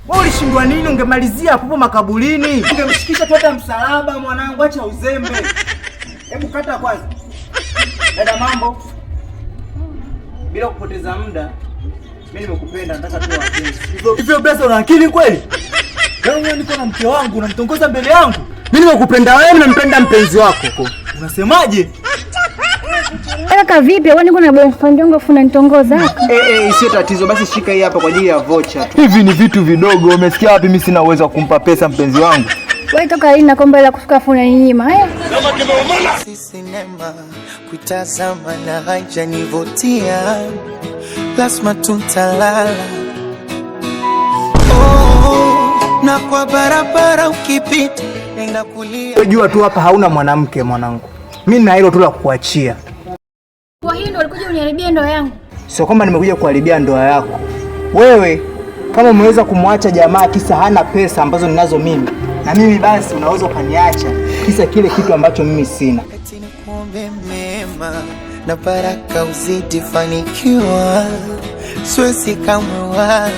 Wewe ulishindwa nini? Ungemalizia hapo makaburini. Ungemshikisha tu hata msalaba mwanangu, acha uzembe. Hebu kata kwanza. Dada mambo. Bila kupoteza muda, mimi nimekupenda, nataka tu wapenzi. Hivyo besa una akili kweli? Wewe niko na mke wangu unamtongoza mbele yangu. Mimi nimekupenda wewe na mpenda mpenzi wako. Unasemaje? Kaka vipi? Wewe niko na boyfriend wangu afu unanitongoza. Sio tatizo, basi shika hii hapa kwa ajili ya voucher tu. Hivi ni vitu vidogo, umesikia wapi mimi sina uwezo wa kumpa pesa mpenzi wangu? Wewe toka lini nakomba ila kufika afu unaninyima? Haya. Sinema kutazama na haijanivutia. Lazima tutalala. Na kwa barabara ukipita nenda kulia. Unajua tu hapa hauna mwanamke mwanangu. Mimi na hilo tu la kukuachia. Kwa hiyo ndio ulikuja uniharibia ndoa yangu? Sio kwamba nimekuja kuharibia ndoa yako. Wewe kama umeweza kumwacha jamaa kisa hana pesa ambazo ninazo mimi, na mimi basi unaweza ukaniacha kisa kile kitu ambacho mimi sina. Eti nikuombe mema na baraka uzidi fanikiwa. Siwezi kamwe wala